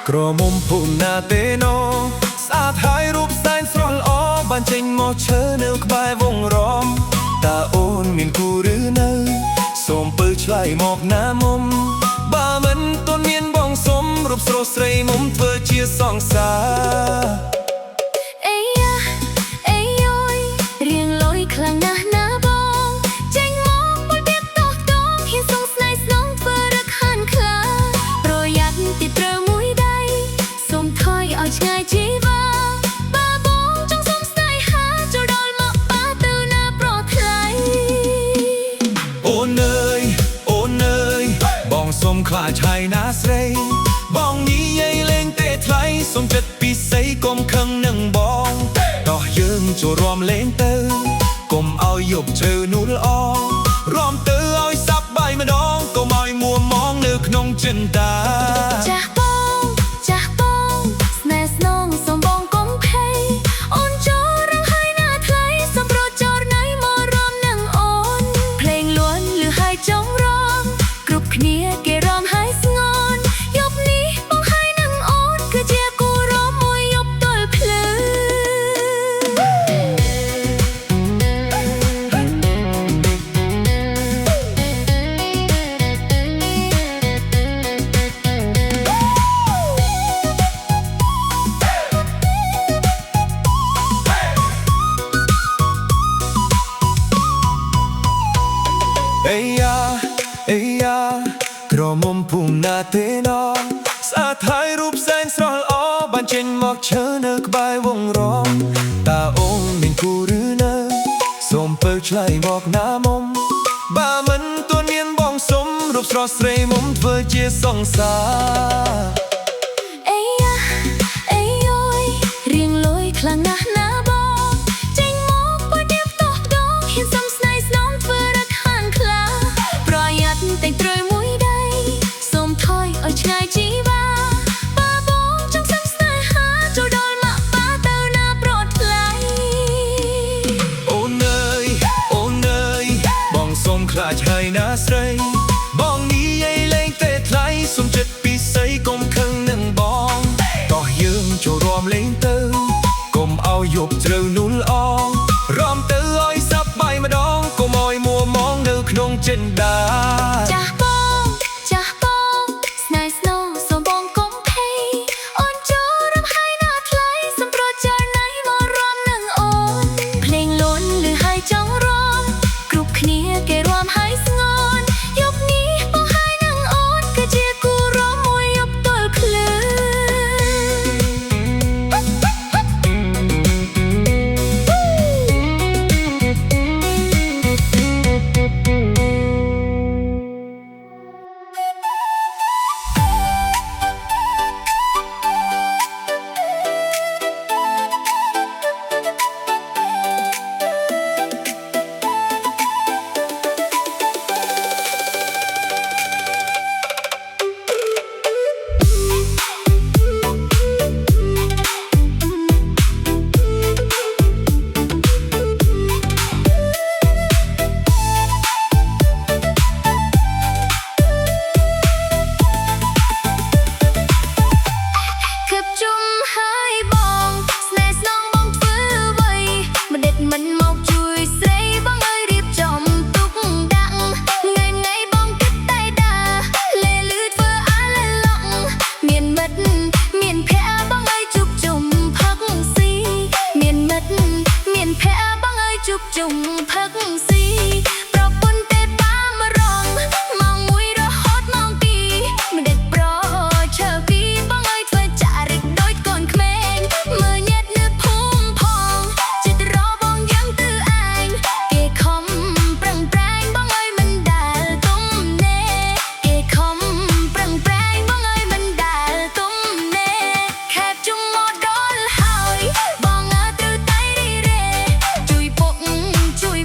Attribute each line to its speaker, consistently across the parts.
Speaker 1: ក្រមុំភូណាទេណូស្អាតហើយរូបសែនស្រស់ល្អបានចេញមកឈើនៅក្បែរវងរំតើអូនមានគូឬនៅសូមពើឆ្លើយមកណាមុំបើមិនទាន់មានបងសុំរូបស្រស់ស្រីមុំធ្វើជាសង្សារ
Speaker 2: អេយ៉ាអេយយរៀងលយខ្លាំងណាស់ណាបងចេញមកពុលទៀបតោះតងហ៊ានសងស្នេហ៍ស្នងធ្វើរឹកហានខ្លាប្រយ័ត្នទីត្រូវមួយដៃសូមថយឲ្យឆ្ងាយជីវ៉ាបើបងចង់សុំស្នេហាចូលដល់មកប៉ាទៅណាប្រថ្លៃ
Speaker 1: អូនអើយអូនអើយបងសុំខ្លាចហើយណាស្រីបងនិយាយលេងទេថ្លៃសុំចិត្តពិសីកុំខឹងនឹងបងដោះយើងចូលរួមលេងទៅកុំឲ្យយប់ជ្រៅនោះល្អរំទៅឲ្យសាប់បាយម្ដងកុំឲ្យមួមងនៅក្នុងចិន្តា
Speaker 2: ចាស់បងស្នេហ៍ស្នងសូមបងកុំភ័យអូនចូលរងហើយណាថ្លៃសូមប្រចរណៃមករំនឹងអូនភ្លេងលួនលឺហើយចង់រងគ្រប់គ្នាគេរំហើយស្ងន់យប់នេះបងហើយនឹងអូនគឺជាគូរំមួយយប់ទល់ភ្លឺ
Speaker 1: អេយ៉ាអេយ៉ាក្រមុំភូមិណាទេណោស្អាតហើយរូបសែនស្រស់ល្អបានចេញមកឈើនៅក្បែរវងរំតើអូនមានគូឬនៅសូមពើឆ្លើយមកណាមុំបើមិនទាន់មានបងសុំរូបស្រស់ស្រីមុំធ្វើជាសង្សារ
Speaker 2: អេយ៉ាអេយយរៀងលយខ្លាំងណាស់ណាបងចេញមកពុលទៀបតោះតងហ៊ានសំស្នេហ៍ស្នងធ្វើរឹកហានខ្លាប្រយ័ត្នតែត្រូវមួយដៃសូមថយឲ្យឆ្ងាយជីវ៉ាបើបងចង់សុំស្នេហាចូលដល់មកប៉ាទៅណាប្រថ្លៃ
Speaker 1: អូនអើយអូនអើយបងសុំខ្លាចហើយណាស្រីបងនិយាយលេងទេថ្លៃសុំចិត្តពិសីកុំខឹងនឹងបងតោះយើងចូលរួមលេងទៅកុំឲ្យយប់ជ្រៅនោះល្អរំទៅឲ្យសាប់បាយម្ដងកុំឲ្យមួមងនៅក្នុងចិន្តា
Speaker 2: ចាស់បងស្នេហ៍ស្នងសូមបងកុំភ័យអូនចូលរំហើយណាថ្លៃសូមប្រចរណៃមករំនឹងអូនភ្លេងលួនលឺហើយចង់រំគ្រប់គ្នាគេរំហើយស្ងន់យប់នេះបងហើយនឹងអូនគឺជាគូរំមួយយប់ទល់ភ្លឺមិនមកជួយស្រីបងអើយរៀបចំទុកដាក់ថ្ងៃបងគិតតែដាលេលឺធ្វើអាឡែឡងមានមិត្តមានភ័ក្របងអើយជុកជុំផឹកស៊ីមានមិត្តមានភ័ក្របងអើយជុកជុំផឹកស៊ីប្រពន្ធទេប៉ាមរងម៉ោង1រហូតម៉ោង2មិនដេចប្រឈើពីបងអើយធ្វើចារិកដូចកូនក្មេងមើលញ៉ែតនៅភូមិផងចិត្តរបងយ៉ាងទៅឯងគេខំប្រឹងប្រែងបងអើយមិនដែលទុំណែគេខំប្រឹងប្រែងបងអើយមិនដែលទុំណែខែបជុំមកដល់ហើយបងអើត្រូវតែរីរេជួយពុកជួយ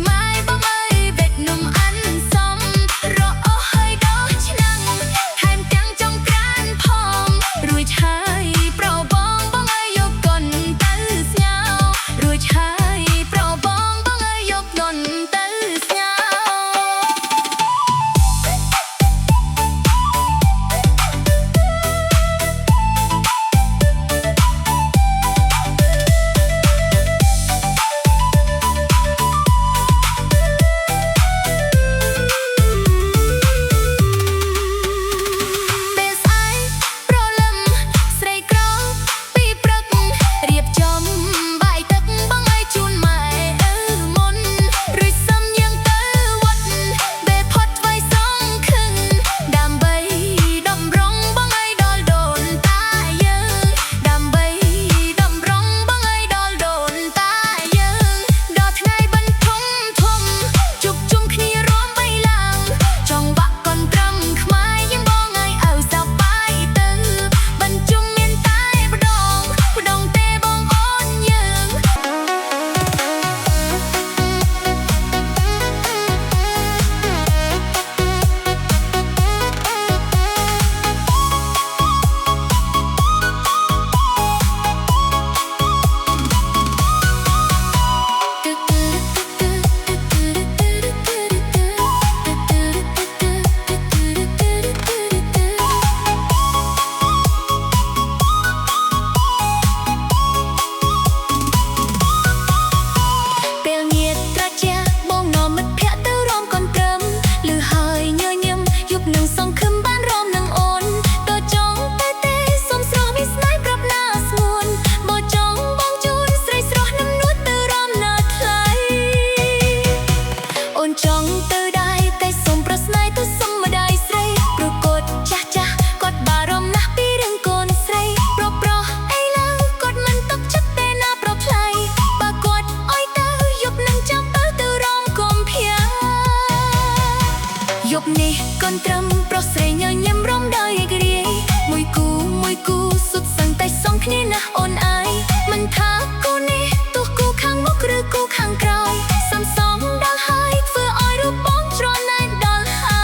Speaker 2: ត្រឹមប្រុសស្រីញញឹមរំដោយឯករាយមួយគូសុទ្ធសឹងតែសងគ្នាណាស់អូនអើយមិនថាគូនេះទោះគូខាងមុខឬគូខាងក្រោយសំសងដល់ហើយធ្វើឲ្យរូបបងច្រណែនដល់ហើ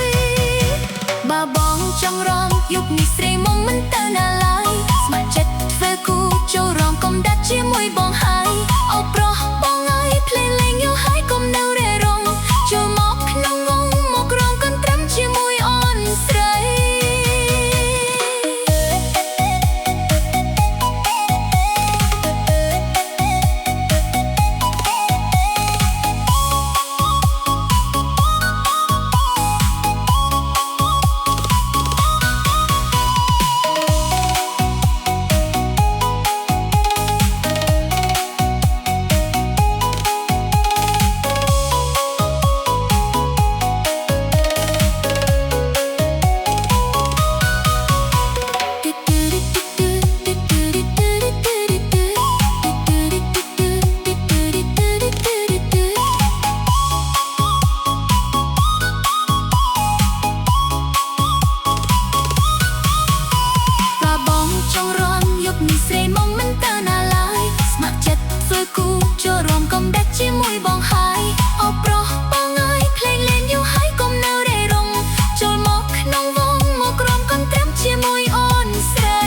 Speaker 2: យបើបងចង់រំយុគនេះស្រីមុំមិនទៅណាឡើយស្ម័គ្រចិត្តធ្វើគូចូលរំកុំដាច់ជាមួយបងហើយអូប្រុសបងអើយភ្លេងលេងយូរហើយកុំនៅរេរងចូលមកក្នុងវងមករងកន្ទ្រឹមជាមួយអូនស្រីជាមួយបងហើយអូប្រុសបងអើយភ្លេងលេងយូរហើយកុំនៅរេរងចូលមកក្នុងវងមករំកន្ទ្រឹមជាមួយអូនស្រី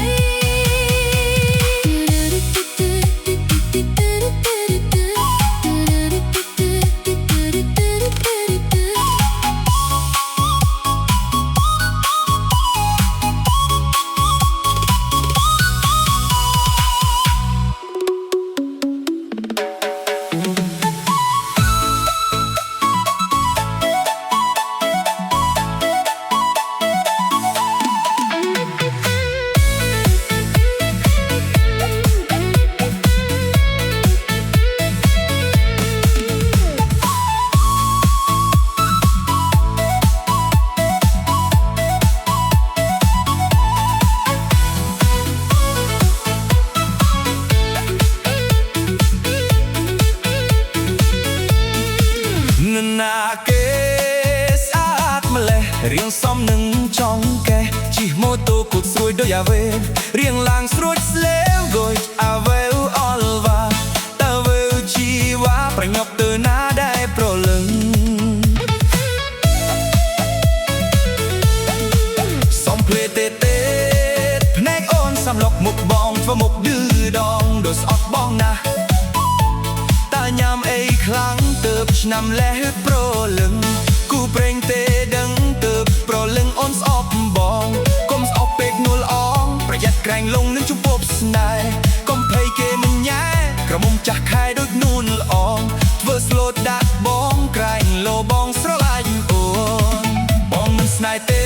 Speaker 1: ណាគេស្អាតម្លេះរៀងសមនឹងចង់កេះជិះម៉ូតូគូតស្រួយដូចអាវេរៀងឡើងស្រួចស្លេវគួយអាវេអល់វ៉ាតើវេជីវ៉ាប្រញាប់ទៅណាដែរប្រលឹងសំភ្លេតេភ្នែកអូនសំឡុកមុខបងធ្វើមុខឌឺដងដូចស្អប់បងណាស់តាញ៉ាំអីខ្លាំងទៅឆ្នាំលេះប្រលឹងគូប្រេងទេដឹងទៅប្រលឹងអូនស្អប់បងកុំស្អប់ពេកនួលអងប្រយ័ត្នក្រែងលងនឹងជំពប់ស្នេហ៍កុំភ័យគេមិនញ៉ែក្រមុំចាស់ខែដូចនួនល្អងធ្វើស្លូតដាក់បងក្រែងលោបងស្រឡាញ់អូនបងមិនស្នេហ៍ទេ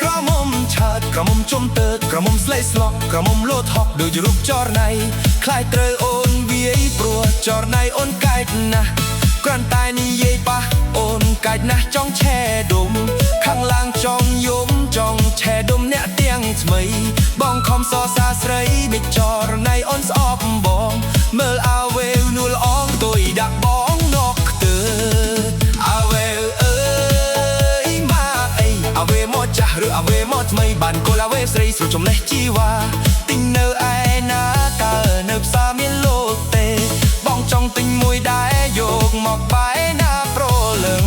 Speaker 1: ក្រមុំឆើតក្រមុំជុំទៅក្រមុំស្លេកស្លក់ក្រមុំលោតហក់ដូចរូបចរណៃខ្លាយត្រូវអូនវាយព្រោះចរណៃអូនកែកណាស់គ្រាន់តែនិយាយប៉ះអូនកែកណាស់ចង់ឆែដុំខាងឡាងចង់យំចង់ឆែដុំអ្នកទាំងថ្មីបងខំសរសើរស្រីមិនចរណៃអូនស្អប់បងមើលអាវេវនួលអងទុយដាក់បងnokទៅអាវេវអើយម៉ាអីអាវេមកចាស់ឬអាវេមកថ្មីបានកូលអាវេស្រីស្រួលចំណេះជីវ៉ាទិញនៅឯណាតើនៅផ្សារមានលក់ទេបងចង់ទិញមួយដែរយកមកបាយណាប្រលឹង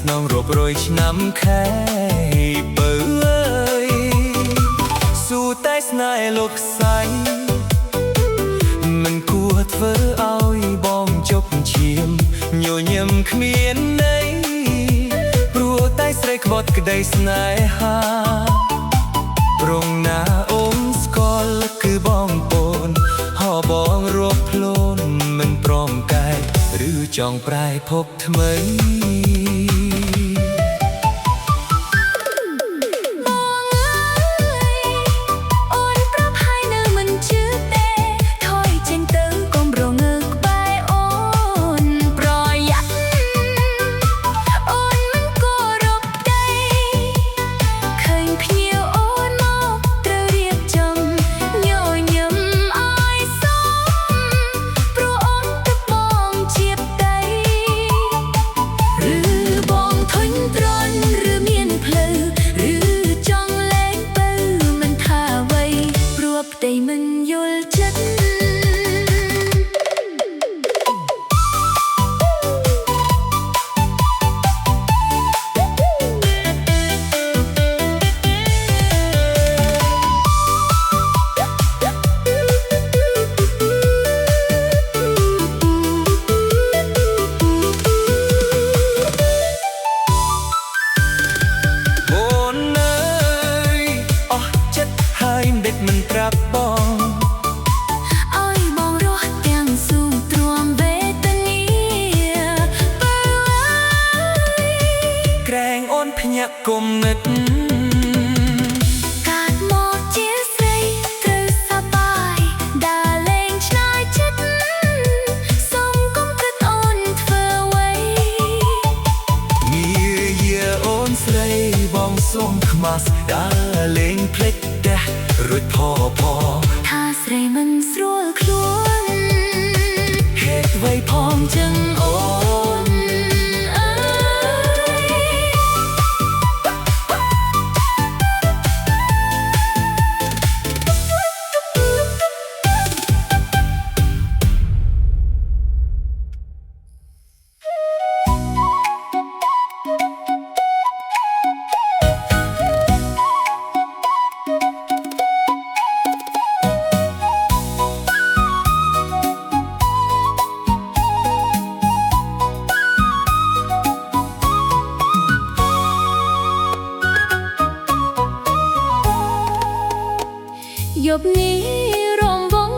Speaker 1: ស្នងរាប់រយឆ្នាំខែបើអើយស៊ូតែស្នេហ៍លោកស្សៃមិនគួរធ្វើឲ្យបងជប់ឈាមញញឹមគ្មានន័យព្រោះតែស្រីខ្វត់ក្តីស្នេហាប្រងណាអូនស្គាល់គឺបងប្អូនហោបងរាប់ភ្លូនមិនព្រមកែឬចង់ប្រែភពថ្មីតែមិនយល់ចិត្តមិនប្រាប់បងឲ្យបងរស់ទាំងស៊ូទ្រាំវេទនាបើក្រែងអូនភ្ញាក់គុំនឹកកាត់មកជាស្រីត្រូវសប្បាយដើរលេងឆ្លើយចិត្តសុំកុំគិតអូនធ្វើអ្វីងារយាអូនស្រីបងសុំខ្មាស់ដើរលេងភ្លេចរួចផថាស្រីមិនស្រួលខ្លួនហេតុអ្វីផងចឹងអូនអើយប់នេះរំវង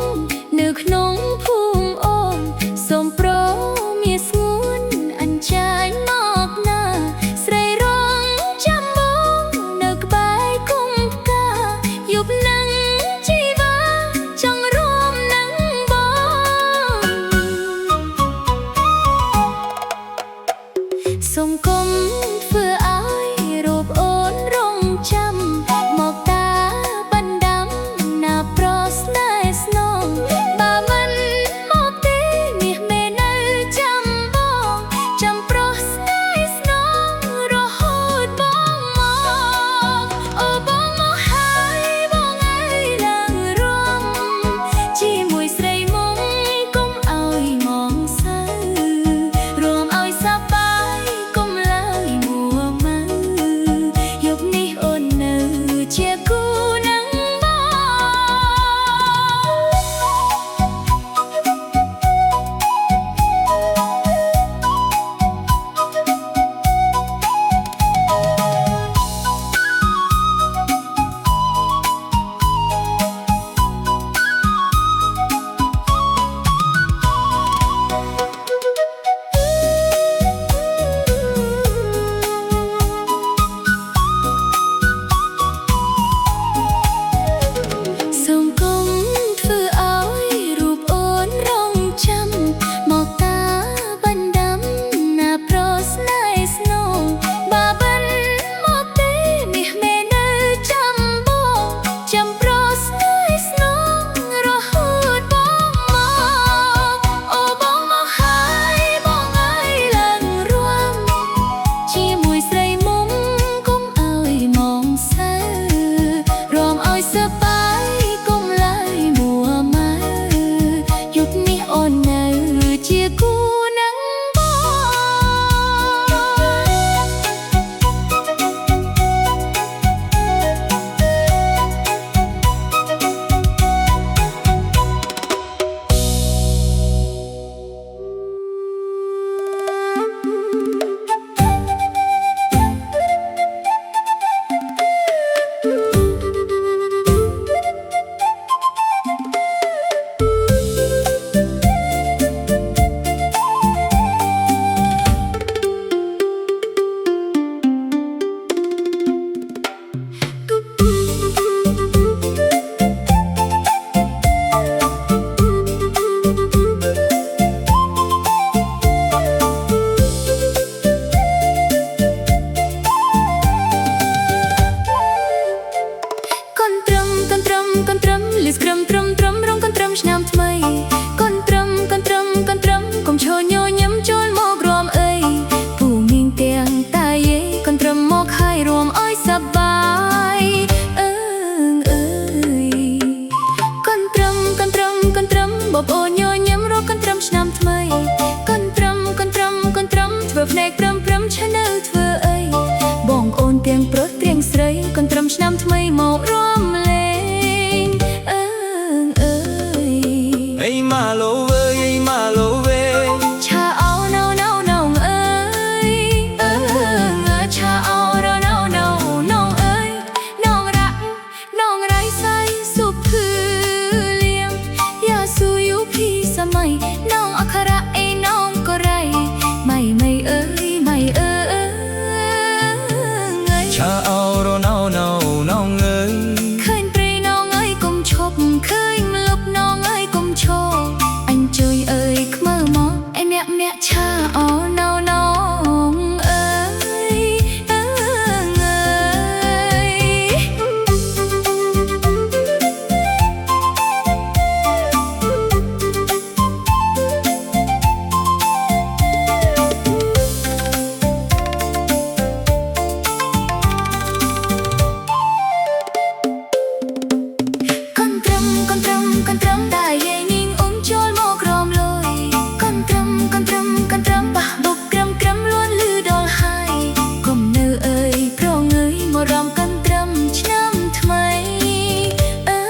Speaker 1: នៅក្នុងភូមិអូនសូមប្រមាស្ងួនអញ្ចាញមកណាស្រីរងចាំបងនៅក្បែរគុំផ្កាយប់នឹងជីវាចង់រួមនឹងបងសូមកុំធ្វើឲ្យរូបអូនរងចាំមកតាបើមិនមកទេមាសមេនៅចាំបងចាំប្រុសស្នេហ៍ស្នងរហូតបងមកអូបងមកហើយបងអើយឡើងរំជាមួយស្រីមុំកុំឲ្យមងសៅរួមឲ្យសប្បាយកុំឡើយមួ
Speaker 2: មឈ្នៅធ្វើអីបងអូនទាំងប្រុសទាំងស្រីកូនត្រឹមឆ្នាំថ្មីមករួមលេងអើយ
Speaker 1: អីម៉ាឡូវើអីម៉ាឡូវេ
Speaker 2: ឆាអោណៅណៅណងអើយឆាអោរណៅណៅណងអើយណងរ៉ាណងរៃសៃសុភឺលៀងយ៉ាស៊ូយូភីសម័យណងអក្ខរៈអីណងក៏រៃមិនអើយមិនអើយ
Speaker 1: ឆាអោរណៅណៅណងអើយ
Speaker 2: ឃើញព្រៃណងអើយគុំឈប់ឃើញមលប់ណងអើយគុំឈប់អញជួយអើយខ្មើមកអេញាក់ញាក់ឆាអោណៅណងអើយកូនត្រឹមតែយាយនាងអ៊ំចូលមកក្រមលុយកូនត្រឹមបះបុកក្រឹមលួនលឺដល់ហើយកុំនៅអើយប្រងើយមករំកូនត្រឹមឆ្នាំថ្មីអើ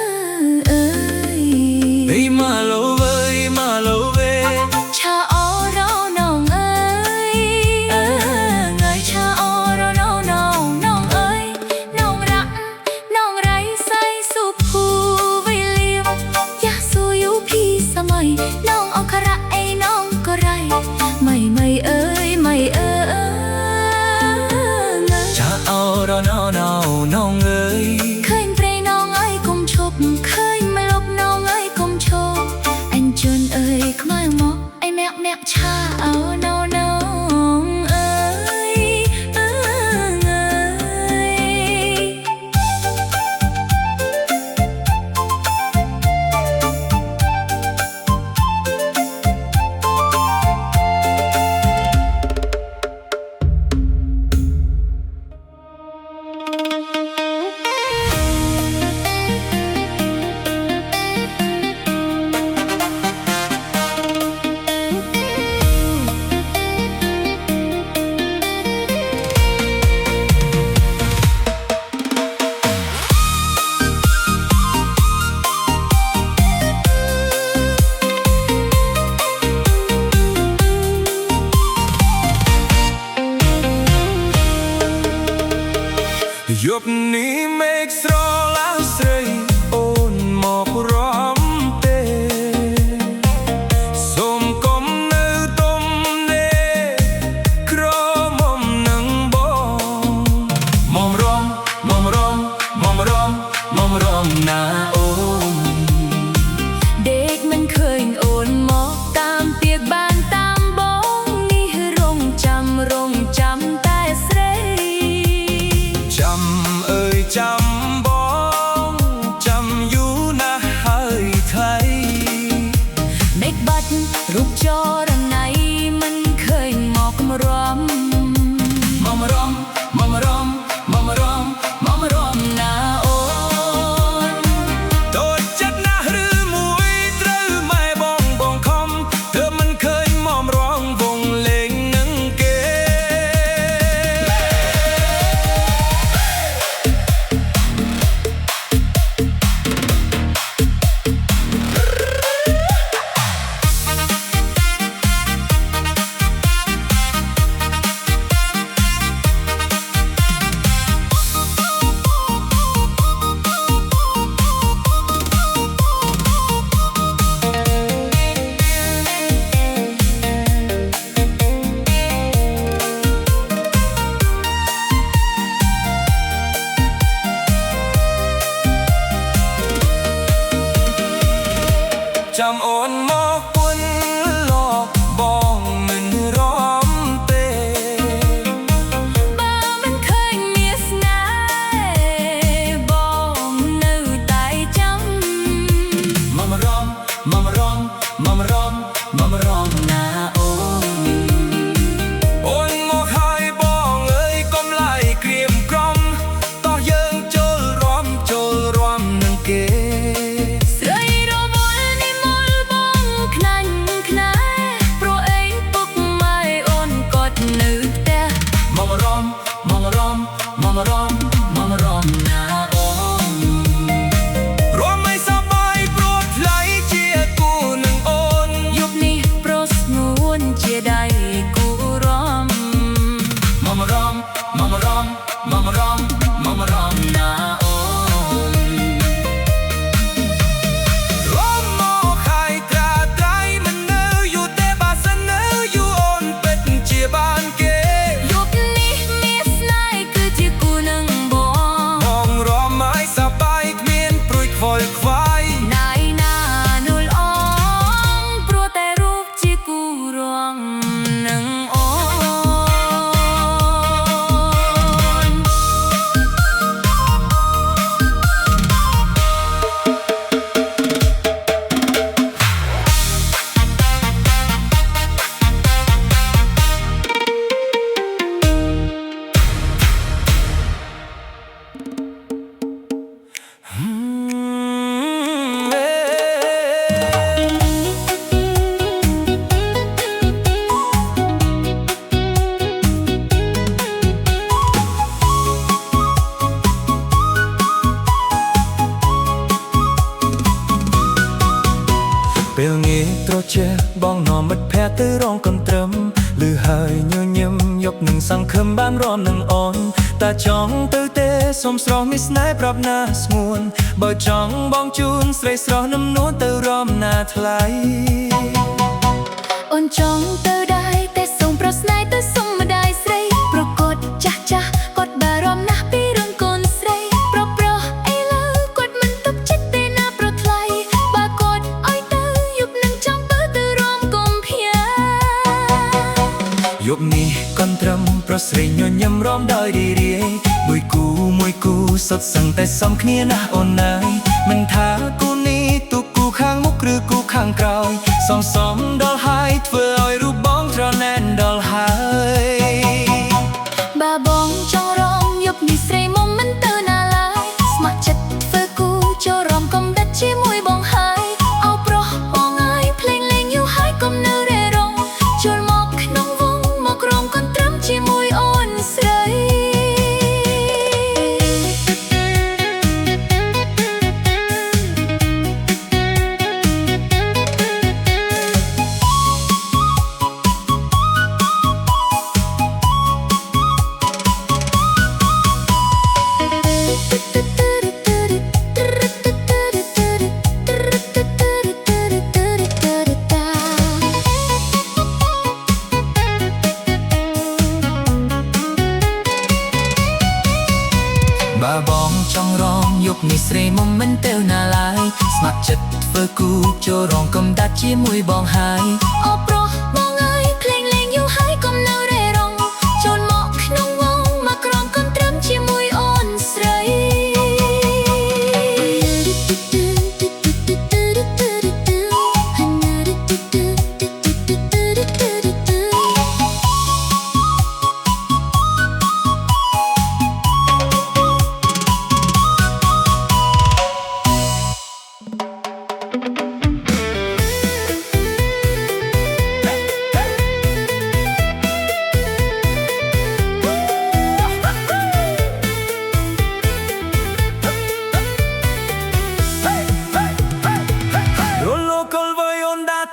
Speaker 2: យ
Speaker 1: អីម៉ាឡូវើអីម៉ាឡូវេ
Speaker 2: ឆាអរណងអើយឆាអរណងអើយណងរ៉ាណងរៃសៃសុភូវេលៀមយ៉ាស៊ូយូភីសម័យណងអក្ខរៈអីណងក៏រៃមិនអើយមិនអើយ
Speaker 1: ឆាអោរណៅណៅណងអើយ
Speaker 2: ឃើញព្រៃណងអើយគុំឈប់ឃើញមលប់ណងអើយគុំឈប់អញជន់អើយខ្មៅមកអីមាក់ឆាអោណៅណងអើយ
Speaker 1: យប់នេះមេឃស្រឡើងស្រីអូនមករំទេសូមកុំនៅទុំទេក្រមុំនឹងបងមុំរំណាអូន
Speaker 2: ដេកមិនឃើញអូនមកតាមទៀកបានតាមបងនេះរងចាំតែស្រី
Speaker 1: ចាំអើយចាំបង ជាបងនាំមិត្តភក្តិទៅរងកន្ទ្រឹមលឺហើយញញឹមយកនឹងសង្ឃឹមបានរំនឹងអូនតែចង់ទៅទេសុំស្រស់មានស្នេហ៍ប្រាប់ណាស្ងួនបើចង់បងជូនស្រីស្រស់នឹមនួនទៅរំណាថ្លៃ
Speaker 2: អូនចង់ទៅដែរតែសូមប្រស្នេហ៍ទៅសុំម្ដាយស្រីប្រកฏចាស់គាត់បារម្ភណាស់ពីរឿងកូនស្រីប្រុសអីឡើយគាត់មិនទុកចិត្តទេណាប្រថ្លៃបើគាត់ឲ្យទៅយប់នឹងចង់ទៅរំកុំភា
Speaker 1: យប់នេះកន្ទ្រឹមប្រស្រីញញឹមរំដោយរីរាយមួយគូសុទ្ធសឹងតែសំគ្នាណាស់អូនអើយមិនថាគូនេះទូគូខាងមុខឬគូខាងក្រោយសំដល់ហើយធ្វើឲ្យរូបបងត្រណែនដល់ហើយ
Speaker 2: បើបងចង់រំយប់នេះស្រីមុំមិនទៅណាឡើយស្ម័គ្រចិត្តធ្វើគូចូលរំកំដិតជាមួយបងហើយអោប្រុសបងអើយភ្លេងលេងយូរហើយកុំនៅរេរងចូលមកក្នុងវងមករងកន្ទ្រឹមជាមួយអូនស្រី
Speaker 1: បើបងចង់រងយប់នេះស្រីមុំមិនទៅណាឡើយស្ម័គ្រចិត្តធ្វើគូចូលរងកំដាច់ជាមួយបងហើយ
Speaker 2: អូប្រុសបងអើយភ្លេងលេងយូរហើយកុំនៅរេរងចូលមកក្នុងវងមកក្រងកន្ទ្រឹមជាមួយអូនស្រី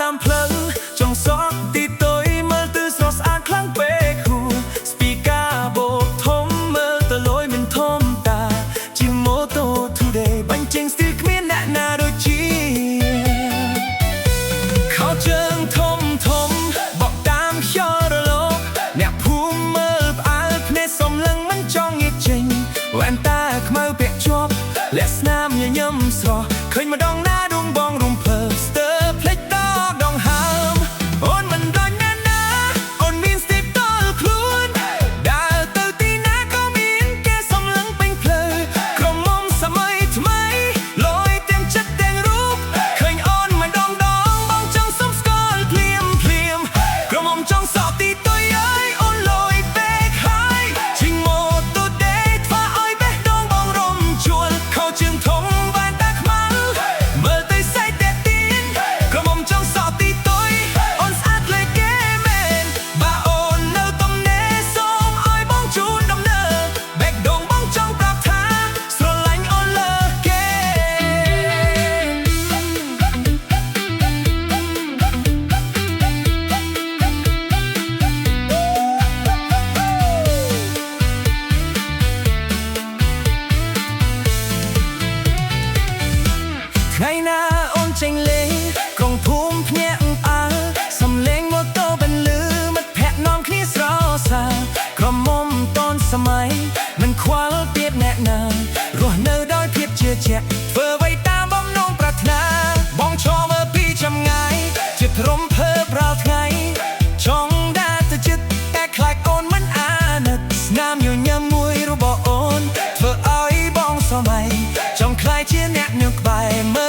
Speaker 1: តាមផ្លូវចង់សក់ទីតុយមើលទៅស្រស់ស្អាតខ្លាំងពេកគូស្ពីកាបូកធំមើលទៅលយមិនធំតាជាម៉ូតូ today បាញ់ចេញស្ទីលគ្មានអ្នកណាដូចជាខោជើងធំបកតាមខ្យល់រលកអ្នកភូមិមើលផ្អើលភ្នែកសំឡឹងមិនចង់ងាកចេញវ៉ែនតាខ្មៅពាក់ជាប់លាក់ស្នាមញញឹមស្រស់ឃើញម្ដងណាដួងបងរំភើបស្ទើរភ្លេចថ្ងៃណាអូនចេញលេងក្រុងភូមិភ្នាក់ផ្អើលសំលេងម៉ូតូបិនលឺមិត្តភក្តិនាំគ្នាស្រសើរក្រមុំតនសម័យមិនខ្វល់ពីអ្នកណារស់នៅដោយភាពជឿជាក់ធ្វើអ្វីតាមបំណងប្រាថ្នាបងឈរមើលពីចម្ងាយជាទ្រំភើបរាល់ថ្ងៃចង់ដើរទៅជិតតែខ្លាចអូនមិនអាណិតស្នាមញញឹមមួយរបស់អូនធ្វើឲ្យបងសម័យចង់ខ្លាយជាអ្នកនៅក្បែរមើល